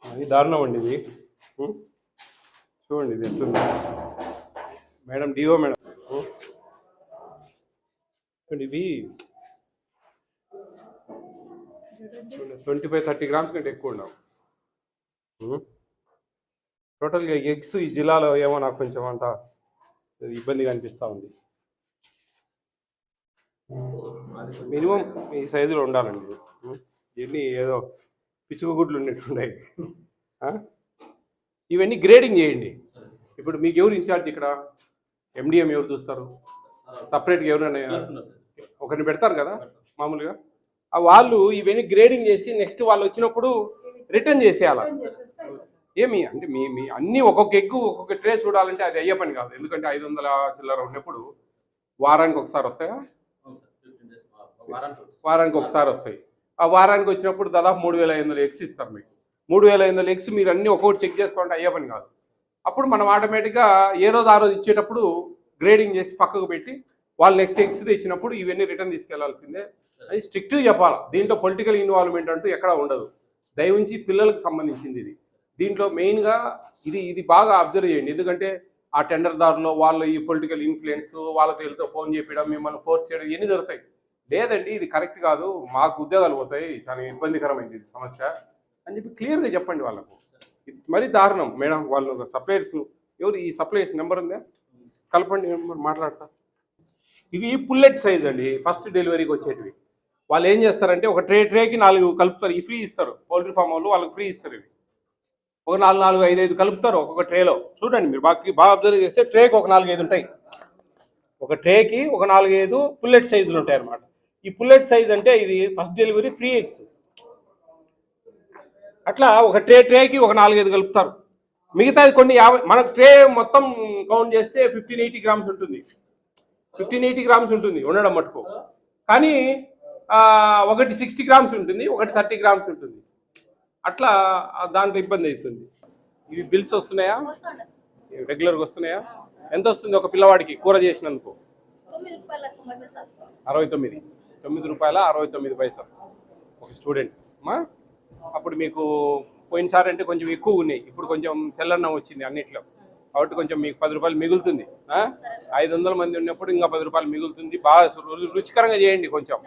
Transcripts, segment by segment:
అది దారుణం అండి ఇది. ఉం? చూడండి ఇది ఎట్లుంది. మేడం డిఓ మేడం. ఉం? చూడండి ఇవి 25-30 గ్రామ్స్ కంటే ఎక్కువ ఉండవు. టోటల్గా ఎగ్స్ ఈ జిల్లాలో ఏమో నాకు కొంచెం అంత ఇబ్బందిగా అనిపిస్తూ ఉంది. మినిమం ఈ సైజులో ఉండాలండి. ఇవన్నీ ఏదో పిచ్చుక గుడ్లు ఉన్నట్టున్నాయి. ఇవన్నీ గ్రేడింగ్ చేయండి. ఇప్పుడు మీకు ఎవరు ఇన్ఛార్జ్ ఇక్కడ? ఎండిఎం ఎవరు చూస్తారు? సపరేట్గా ఎవరైనా ఒకరిని పెడతారు కదా మామూలుగా. వాళ్ళు ఇవన్నీ గ్రేడింగ్ చేసి నెక్స్ట్ వాళ్ళు వచ్చినప్పుడు రిటర్న్ చేసేయాలి. ఏమి అంటే మీ అన్నీ ఒక్కొక్క ఎగ్గు ఒక్కొక్క ట్రే చూడాలంటే అది అయ్యే పని కాదు. ఎందుకంటే 500 చిల్లర ఉన్నప్పుడు వారానికి ఒకసారి వస్తాయా? వారానికి ఒకసారి వస్తాయి. ఆ వారానికి వచ్చినప్పుడు దాదాపు 3500 ఎగ్స్ ఇస్తారు మీకు. 3500 ఎగ్స్ మీరు అన్నీ ఒక్కొక్కటి చెక్ చేసుకోవాలంటే అయ్యే పని కాదు. అప్పుడు మనం ఆటోమేటిక్గా ఏ రోజు ఆ రోజు ఇచ్చేటప్పుడు గ్రేడింగ్ చేసి పక్కకు పెట్టి వాళ్ళు నెక్స్ట్ ఎగ్స్ ఇచ్చినప్పుడు ఇవన్నీ రిటర్న్ తీసుకెళ్లాల్సిందే. అది స్ట్రిక్ట్గా చెప్పాలి. దీంట్లో పొలిటికల్ ఇన్వాల్వ్మెంట్ అంటూ ఎక్కడా ఉండదు. దయవుంచి పిల్లలకు సంబంధించింది ఇది. దీంట్లో మెయిన్గా ఇది బాగా అబ్జర్వ్ చేయండి. ఎందుకంటే ఆ టెండర్దారులో వాళ్ళు ఈ పొలిటికల్ ఇన్ఫ్లుయెన్స్ వాళ్ళతో వీళ్ళతో ఫోన్ చేయడం, మిమ్మల్ని ఫోర్స్ చేయడం ఇవన్నీ జరుగుతాయి. లేదండి ఇది కరెక్ట్ కాదు, మాకు ఉద్యోగాలు పోతాయి, చాలా ఇబ్బందికరమైంది ఇది సమస్య అని చెప్పి క్లియర్గా చెప్పండి వాళ్ళకు. మరీ దారుణం మేడం. వాళ్ళు సప్లయర్స్ ఎవరు ఈ సప్లయర్స్ నెంబర్ ఉందా? కలపండి, మాట్లాడతా. ఇవి పుల్లెట్ సైజ్ అండి, ఫస్ట్ డెలివరీకి వచ్చేటివి. వాళ్ళు ఏం చేస్తారంటే ఒక ట్రేకి 4 కలుపుతారు. ఈ ఫ్రీ ఇస్తారు పౌల్ట్రీ ఫామ్ వాళ్ళు, వాళ్ళకి ఫ్రీ ఇస్తారు. ఇవి ఒక 4, 5 కలుపుతారు ఒక్కొక్క ట్రేలో. చూడండి మీరు బాగా అబ్జర్వ్ చేస్తే ట్రేకి ఒక 4-5 ఉంటాయి. ఒక ట్రేకి ఒక 4-5 పుల్లెట్ సైజులు ఉంటాయి అన్నమాట. ఈ పుల్లెట్ సైజ్ అంటే ఇది ఫస్ట్ డెలివరీ ఫ్రీ ఎగ్స్. అట్లా ఒక ట్రేకి ఒక 4-5 కలుపుతారు. మిగతాది కొన్ని 50, మన ట్రే మొత్తం కౌంట్ చేస్తే 1580 గ్రామ్స్ ఉంటుంది. 1580 గ్రామ్స్ ఉంటుంది ఉండడం మటుకు. కానీ ఒకటి 60 గ్రామ్స్ ఉంటుంది, ఒకటి 30 గ్రామ్స్ ఉంటుంది. అట్లా దాంట్లో ఇబ్బంది అవుతుంది. ఇవి బిల్స్ వస్తున్నాయా? రెగ్యులర్గా వస్తున్నాయా? ఎంత వస్తుంది ఒక పిల్లవాడికి కూర చేసినందుకు? 9 రూపాయల 69 పైసలు ఒక స్టూడెంట్ మా. అప్పుడు మీకు పోయినసారి అంటే కొంచెం ఎక్కువ ఉన్నాయి, ఇప్పుడు కొంచెం తెల్లన్నం వచ్చింది అన్నిట్లో, కాబట్టి కొంచెం మీకు 10 రూపాయలు మిగులుతుంది. 500 మంది ఉన్నప్పుడు ఇంకా 10 రూపాయలు మిగులుతుంది. బాగా రుచికరంగా చేయండి కొంచెం.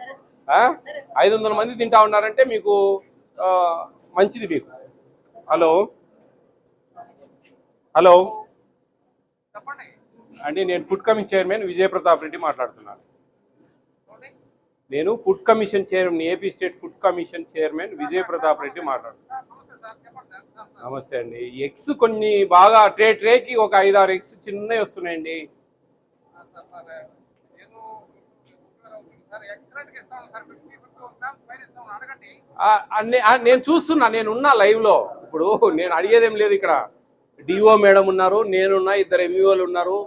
500 మంది తింటా ఉన్నారంటే మీకు మంచిది మీకు. హలో అండి, నేను food commission chairman Vijay Pratap Reddy మాట్లాడుతున్నాను. నేను food commission chairman, AP state food commission chairman Vijay Pratap Reddy మాట్లాడుతున్నాను. నమస్తే అండి. ఎగ్స్ కొన్ని బాగా ట్రేకి ఒక 5-6 ఎగ్స్ చిన్నవి వస్తున్నాయండి. నేను చూస్తున్నా, నేనున్నా లైవ్లో. ఇప్పుడు నేను అడిగేదేం లేదు. ఇక్కడ డిఓ మేడం ఉన్నారు, నేనున్నా, 2 ఎంఈఓలు ఉన్నారు.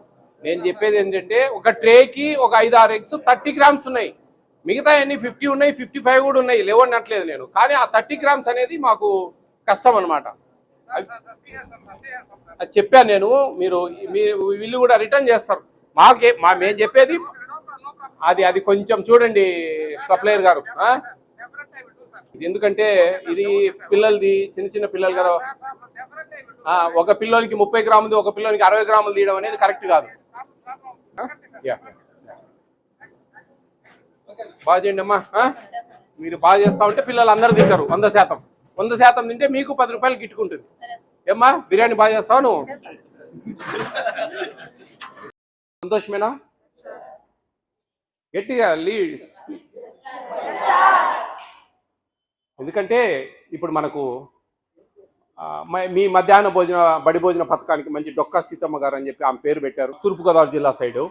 నేను చెప్పేది ఏంటంటే ఒక ట్రేకి ఒక 5-6 ఎగ్స్ 30 గ్రామ్స్ ఉన్నాయి. మిగతా అన్ని 50 ఉన్నాయి, 55 కూడా ఉన్నాయి, లేవన్నట్లేదు నేను. కానీ ఆ 30 గ్రామ్స్ అనేది మాకు కష్టం అనమాట. అది చెప్పాను నేను. మీరు వీళ్ళు కూడా రిటర్న్ చేస్తారు. మేము చెప్పేది అది కొంచెం చూడండి సప్లయర్ గారు. ఎందుకంటే ఇది పిల్లలది, చిన్న పిల్లలు కదా. ఒక పిల్లోనికి 30 గ్రాములు, ఒక పిల్లోనికి 60 గ్రాములు తీయడం అనేది కరెక్ట్ కాదు. బాగా చేయండి అమ్మా. మీరు బాగా చేస్తా ఉంటే పిల్లలు అందరూ తింటారు 100% తింటే మీకు 10 రూపాయలు గిట్టుకుంటుంది. ఏమ్మా బిర్యానీ బాగా చేస్తావు నువ్వు? సంతోషమేనా? గట్టిగా లీడ్. ఎందుకంటే ఇప్పుడు మనకు మీ మధ్యాహ్న బడి భోజన పథకానికి మంచి డొక్కా సీతమ్మ గారు అని చెప్పి ఆమె పేరు పెట్టారు. తూర్పుగోదావరి జిల్లా సైడు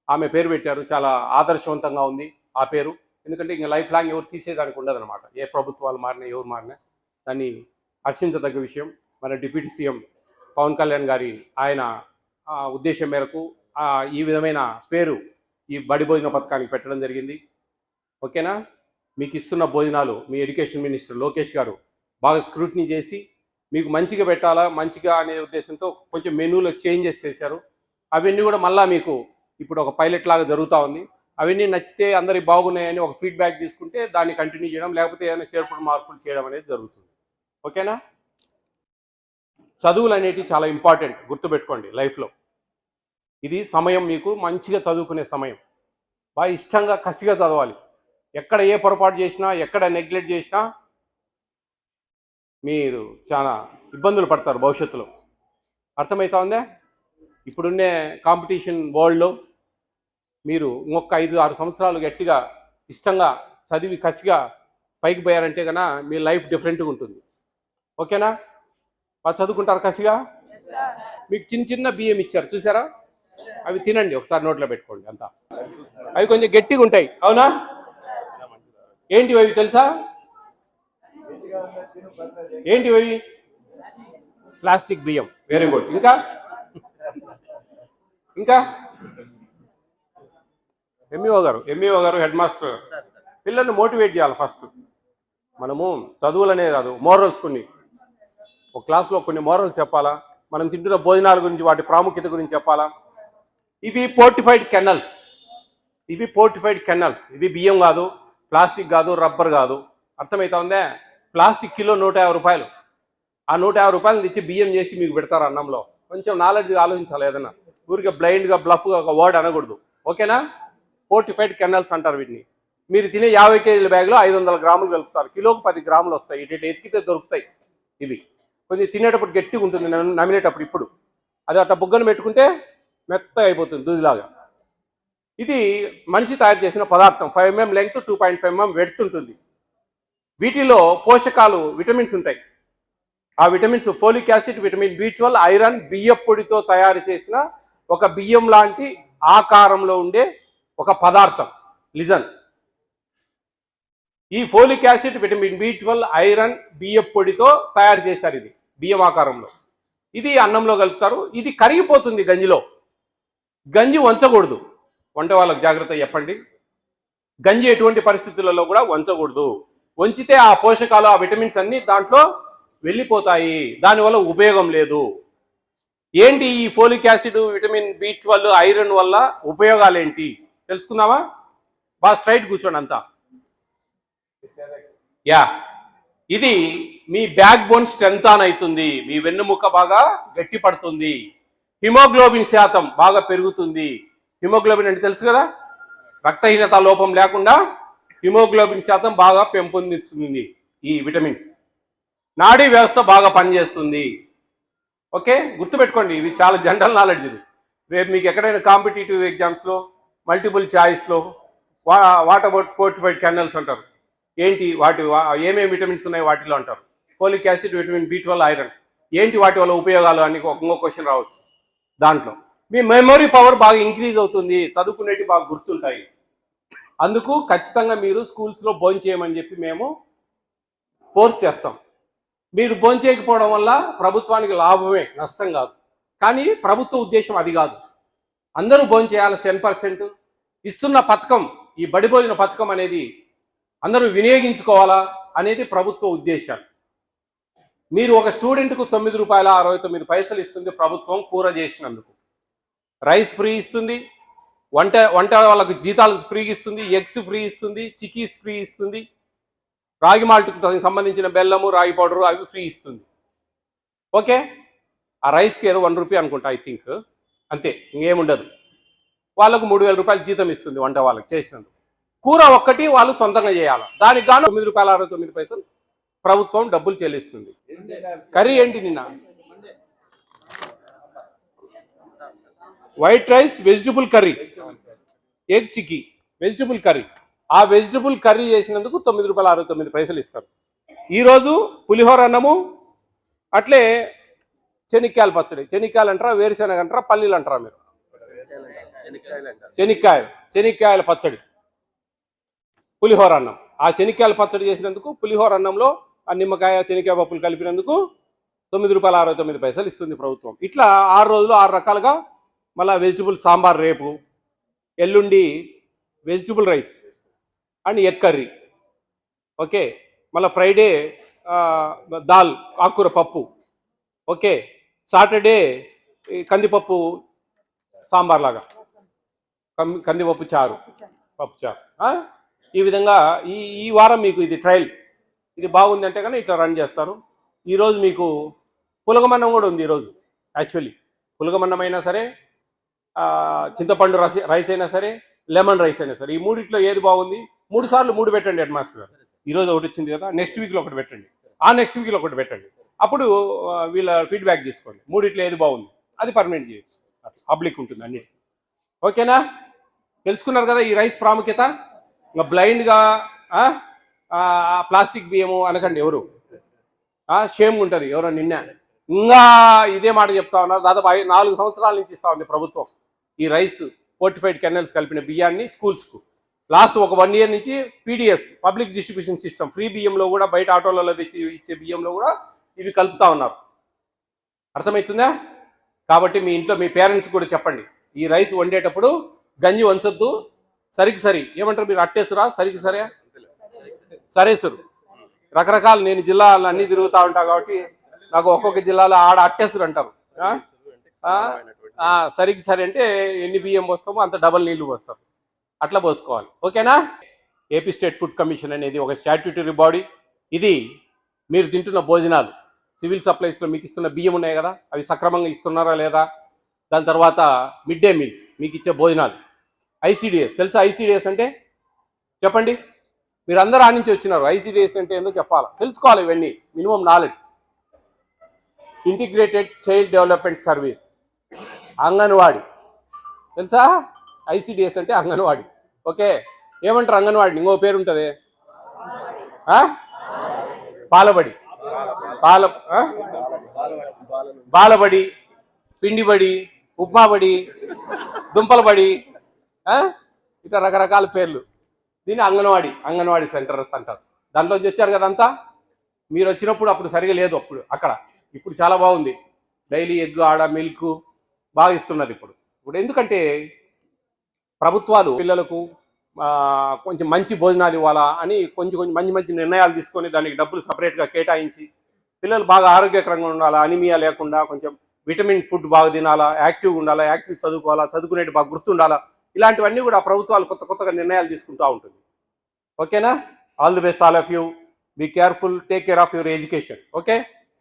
ఆమె పేరు పెట్టారు. చాలా ఆదర్శవంతంగా ఉంది ఆ పేరు. ఎందుకంటే ఇంకా లైఫ్ లాంగ్ ఎవరు తీసేదానికి ఉండదు అనమాట. ఏ ప్రభుత్వాలు మారినా ఎవరు మారినా దాన్ని హర్షించదగ్గ విషయం. మన డిప్యూటీ సీఎం పవన్ కళ్యాణ్ గారి ఆయన ఉద్దేశం మేరకు ఈ విధమైన పేరు ఈ బడి భోజన పథకానికి పెట్టడం జరిగింది. ఓకేనా? మీకు ఇస్తున్న భోజనాలు మీ ఎడ్యుకేషన్ మినిస్టర్ లోకేష్ గారు బాగా స్క్రూటినీ చేసి మీకు మంచిగా పెట్టాలా, మంచిగా అనే ఉద్దేశంతో కొంచెం మెనూలో చేంజెస్ చేశారు. అవన్నీ కూడా మళ్ళీ మీకు ఇప్పుడు ఒక పైలట్ లాగా జరుగుతూ ఉంది. అవన్నీ నచ్చితే అందరికి బాగున్నాయని ఒక ఫీడ్బ్యాక్ తీసుకుంటే దాన్ని కంటిన్యూ చేయడం, లేకపోతే ఏదైనా చేర్పుడు మార్పులు చేయడం అనేది జరుగుతుంది. ఓకేనా? చదువులు అనేటివి చాలా ఇంపార్టెంట్, గుర్తుపెట్టుకోండి లైఫ్లో. ఇది సమయం మీకు మంచిగా చదువుకునే సమయం. బాగా ఇష్టంగా కసిగా చదవాలి. ఎక్కడ ఏ పొరపాటు చేసినా, ఎక్కడ నెగ్లెక్ట్ చేసినా మీరు చాలా ఇబ్బందులు పడతారు భవిష్యత్తులో. అర్థమవుతా ఉందా? ఇప్పుడున్నే కాంపిటీషన్ వరల్డ్లో మీరు ఇంకొక 5-6 సంవత్సరాలు గట్టిగా ఇష్టంగా చదివి కసిగా పైకి పోయారంటే కన్నా మీ లైఫ్ డిఫరెంట్గా ఉంటుంది. ఓకేనా? బాగా చదువుకుంటారు కసిగా. మీకు చిన్న చిన్న బియ్యం ఇచ్చారు చూసారా, అవి తినండి, ఒకసారి నోట్లో పెట్టుకోండి. అంతా అవి కొంచెం గట్టిగా ఉంటాయి, అవునా? ఏంటివి అవి తెలుసా? ఏంటివి అవి? ప్లాస్టిక్ బియ్యం. Very good. ఇంకా ఇంకా ఎంఈఓ గారు హెడ్ మాస్టర్ పిల్లల్ని మోటివేట్ చేయాలి. ఫస్ట్ మనము చదువులనే కాదు, మోరల్స్ కొన్ని ఒక క్లాస్లో కొన్ని మోరల్స్ చెప్పాలా, మనం తింటున్న భోజనాల గురించి వాటి ప్రాముఖ్యత గురించి చెప్పాలా. ఇవి పోర్టిఫైడ్ కెనల్స్, ఇవి బియ్యం కాదు, ప్లాస్టిక్ కాదు, రబ్బర్ కాదు. అర్థమవుతా ఉందే? ప్లాస్టిక్ కిలో 150 రూపాయలు. ఆ 150 రూపాయలు తెచ్చి బియ్యం చేసి మీకు పెడతారు అన్నంలో. కొంచెం నాలెడ్జ్గా ఆలోచించాలి. ఏదన్నా ఊరికే బ్లైండ్గా బ్లఫ్గా ఒక వర్డ్ అనకూడదు. ఓకేనా? పోర్టిఫైడ్ కెనల్స్ అంటారు వీటిని. మీరు తినే 50 కేజీల బ్యాగ్లో 500 గ్రాములు కలుపుతారు. కిలోకి 10 గ్రాములు వస్తాయి. ఇటు ఎతికితే దొరుకుతాయి. ఇవి కొంచెం తినేటప్పుడు గట్టిగా ఉంటుంది, నమిలేటప్పుడు. ఇప్పుడు అది అట్లా బుగ్గను పెట్టుకుంటే మెత్తగా అయిపోతుంది, దూదిలాగా. ఇది మనిషి తయారు చేసిన పదార్థం. 5 mm లెంగ్త్, 2.5 mm వెడ్త్ ఉంటుంది. వీటిలో పోషకాలు, విటమిన్స్ ఉంటాయి. ఆ vitamins folic acid, vitamin B12, iron, బియ్యం పొడితో తయారు చేసిన ఒక బియ్యం లాంటి ఆకారంలో ఉండే ఒక పదార్థం. లిజన్, ఈ folic acid, vitamin B12, iron, బియ్యం పొడితో తయారు చేశారు. ఇది బియ్యం ఆకారంలో. ఇది అన్నంలో కలుపుతారు. ఇది కరిగిపోతుంది గంజిలో. గంజి వంచకూడదు. వంట వాళ్ళకి జాగ్రత్త చెప్పండి. గంజి ఎటువంటి పరిస్థితులలో కూడా వంచకూడదు. వంచితే ఆ పోషకాలు, ఆ విటమిన్స్ అన్నీ దాంట్లో వెళ్ళిపోతాయి. దానివల్ల ఉపయోగం లేదు. ఏంటి ఈ folic acid, vitamin B12, iron వల్ల ఉపయోగాలు ఏంటి తెలుసుకుందామా? బాగా స్ట్రైట్ కూర్చోండి అంతా. ఇది మీ బ్యాక్ బోన్ స్ట్రెంత్ ఆన్ అవుతుంది. మీ వెన్నుముక్క బాగా గట్టి పడుతుంది. హిమోగ్లోబిన్ శాతం బాగా పెరుగుతుంది. హిమోగ్లోబిన్ అంటే తెలుసు కదా, రక్తహీనత లోపం లేకుండా హిమోగ్లోబిన్ శాతం బాగా పెంపొందిస్తుంది ఈ విటమిన్స్. నాడీ వ్యవస్థ బాగా పనిచేస్తుంది. ఓకే, గుర్తుపెట్టుకోండి, ఇవి చాలా జనరల్ నాలెడ్జ్. ఇది రేపు మీకు ఎక్కడైనా కాంపిటేటివ్ ఎగ్జామ్స్లో, మల్టిపుల్ చాయిస్లో వాట్ అబౌట్ పోర్టిఫైడ్ కెనల్స్ అంటారు. ఏంటి వాటి ఏమేమి విటమిన్స్ ఉన్నాయి వాటిలో అంటారు. Folic acid, vitamin B12, iron ఏంటి, వాటి వల్ల ఉపయోగాలు అని ఇంకో క్వశ్చన్ రావచ్చు. దాంట్లో మీ మెమరీ పవర్ బాగా ఇంక్రీజ్ అవుతుంది. చదువుకునేవి బాగా గుర్తుంటాయి. అందుకు ఖచ్చితంగా మీరు స్కూల్స్లో భోంచేయమని చెప్పి మేము ఫోర్స్ చేస్తాం. మీరు భోంచేయకపోవడం వల్ల ప్రభుత్వానికి లాభమే, నష్టం కాదు. కానీ ప్రభుత్వ ఉద్దేశం అది కాదు. అందరూ భోంచేయాలి 10%. ఇస్తున్న పథకం, ఈ బడి భోజన పథకం అనేది అందరూ వినియోగించుకోవాలా అనేది ప్రభుత్వ ఉద్దేశాలు. మీరు ఒక స్టూడెంట్కు ₹9.69 ఇస్తుంది ప్రభుత్వం కూర చేసినందుకు. రైస్ ఫ్రీ ఇస్తుంది, వంట వాళ్ళకు జీతాలు ఫ్రీ ఇస్తుంది, ఎగ్స్ ఫ్రీ ఇస్తుంది, చిక్కీస్ ఫ్రీ ఇస్తుంది, రాగి మాల్ట్కు సంబంధించిన బెల్లము, రాగి పౌడరు అవి ఫ్రీ ఇస్తుంది. ఓకే, ఆ రైస్కి ఏదో ₹1 అనుకుంటా, ఐ థింక్, అంతే, ఇంకేముండదు. వాళ్ళకు ₹3,000 జీతం ఇస్తుంది వంట వాళ్ళకి చేసినందుకు. కూర ఒక్కటి వాళ్ళు సొంతంగా చేయాలి. దానికి గాను ₹9.69 ప్రభుత్వం డబ్బులు చెల్లిస్తుంది. కర్రీ ఏంటి నిన్న? White rice, vegetable curry, egg chikki, vegetable curry. ఆ వెజిటబుల్ కర్రీ చేసినందుకు ₹9.69 ఇస్తారు. ఈరోజు పులిహోర అన్నము, అట్లే చెనిక్కాయల పచ్చడి. చెనిక్కాయలు అంటారా, వేరుశెనగ అంటారా, పల్లీలు అంటారా మీరు? చెనిక్కాయల పచ్చడి, పులిహోర అన్నం. ఆ చెనిక్కాయల పచ్చడి చేసినందుకు, పులిహోర అన్నంలో ఆ నిమ్మకాయ, చెనిక్కాయ పప్పులు కలిపినందుకు ₹9.69 ఇస్తుంది ప్రభుత్వం. ఇట్లా 6 రోజులు 6 రకాలుగా. మళ్ళీ వెజిటబుల్ సాంబార్ రేపు, ఎల్లుండి vegetable rice and egg curry. Okay, మళ్ళీ ఫ్రైడే దాల్, ఆకుకూర పప్పు. ఓకే, సాటర్డే కందిపప్పు సాంబార్ లాగా, కందిపప్పు చారు, పప్పు చారు. ఈ విధంగా ఈ వారం మీకు ఇది ట్రయల్. ఇది బాగుంది అంటే కానీ ఇట్లా రన్ చేస్తారు. ఈరోజు మీకు పులగమన్నం కూడా ఉంది ఈరోజు. యాక్చువల్లీ పులగమన్నం అయినా సరే, చింతపండు రైస్ అయినా సరే, లెమన్ రైస్ అయినా సరే, ఈ మూడిట్లో ఏది బాగుంది? 3 సార్లు 3 పెట్టండి హెడ్ మాస్టర్ గారు. ఈరోజు ఒకటి వచ్చింది కదా, నెక్స్ట్ వీక్లో ఒకటి పెట్టండి, ఆ నెక్స్ట్ వీక్లో ఒకటి పెట్టండి. అప్పుడు వీళ్ళ ఫీడ్బ్యాక్ తీసుకోండి, మూడిట్లో ఏది బాగుంది అది పర్మనెంట్ చేయొచ్చు. పబ్లిక్ ఉంటుంది అన్నిటికీ. ఓకేనా? తెలుసుకున్నారు కదా ఈ రైస్ ప్రాముఖ్యత. ఇంకా బ్లైండ్గా ప్లాస్టిక్ బియ్యము అనకండి ఎవరు. షేమ్ ఉంటుంది ఎవరో నిన్న ఇంకా ఇదే మాట చెప్తా ఉన్నారు. దాదాపు 4 సంవత్సరాల నుంచి ఇస్తా ఉంది ప్రభుత్వం ఈ రైస్ ఫోర్టిఫైడ్ కెనల్స్ కలిపిన బియ్యాన్ని స్కూల్స్కు. లాస్ట్ ఒక 1 ఇయర్ నుంచి PDS public distribution system free బియ్యంలో కూడా, బయట ఆటోలలో తెచ్చి ఇచ్చే బియ్యంలో కూడా ఇవి కలుపుతా ఉన్నారు. అర్థమవుతుందా? కాబట్టి మీ ఇంట్లో మీ పేరెంట్స్ కూడా చెప్పండి, ఈ రైస్ వండేటప్పుడు గంజి వంచొద్దు, సరికి సరి ఏమంటారు మీరు, అట్టేసురా, సరికి సరే, సరేసురు రకరకాలు. నేను జిల్లాలు అన్నీ తిరుగుతూ ఉంటాను కాబట్టి నాకు ఒక్కొక్క జిల్లాలో ఆడ అట్టేసురు అంటారు. సరికి సరి అంటే ఎన్ని బియ్యం పోస్తామో అంత డబల్ నీళ్లు పోస్తారు, అట్లా పోసుకోవాలి. ఓకేనా? ఏపీ స్టేట్ ఫుడ్ కమిషన్ అనేది ఒక స్టాట్యూటరీ బాడీ. ఇది మీరు తింటున్న భోజనాలు, సివిల్ సప్లైస్లో మీకు ఇస్తున్న బియ్యం ఉన్నాయి కదా, అవి సక్రమంగా ఇస్తున్నారా లేదా, దాని తర్వాత మిడ్ డే మీల్స్ మీకు ఇచ్చే భోజనాలు, ఐసీడిఎస్ తెలుసా? ఐసీడిఎస్ అంటే చెప్పండి, మీరు అందరూ ఆ నుంచి వచ్చినారు. ఐసీడిఎస్ అంటే ఏందో చెప్పాలి, తెలుసుకోవాలి, ఇవన్నీ minimum knowledge. Integrated child development service, anganwadi తెలుసా? ఐసీడిఎస్ అంటే అంగన్వాడీ. ఓకే, ఏమంటారు అంగన్వాడీ? ఇంకో పేరు ఉంటుంది, బాలబడి, బాలబడి, పిండిబడి, ఉప్మాబడి, దుంపలబడి, ఇట్లా రకరకాల పేర్లు. దీన్ని అంగన్వాడీ సెంటర్స్ అంటారు. దాంట్లోంచి వచ్చారు కదంతా. మీరు వచ్చినప్పుడు అప్పుడు సరిగా లేదు అప్పుడు అక్కడ, ఇప్పుడు చాలా బాగుంది. డైలీ ఎగ్, ఆడ మిల్క్ బాగా ఇస్తున్నది ఇప్పుడు ఎందుకంటే ప్రభుత్వాలు పిల్లలకు కొంచెం మంచి భోజనాలు ఇవ్వాలా అని కొంచెం మంచి నిర్ణయాలు తీసుకొని దానికి డబ్బులు సపరేట్గా కేటాయించి పిల్లలు బాగా ఆరోగ్యకరంగా ఉండాలా, అనిమియా లేకుండా కొంచెం విటమిన్ ఫుడ్ బాగా తినాలా, యాక్టివ్గా ఉండాలా, యాక్టివ్ చదువుకోవాలా, చదువుకునేది బాగా గుర్తుండాలా, ఇలాంటివన్నీ కూడా ప్రభుత్వాలు కొత్తగా నిర్ణయాలు తీసుకుంటూ ఉంటుంది. ఓకేనా? All the best all of you. Be careful, take care of your education. Okay.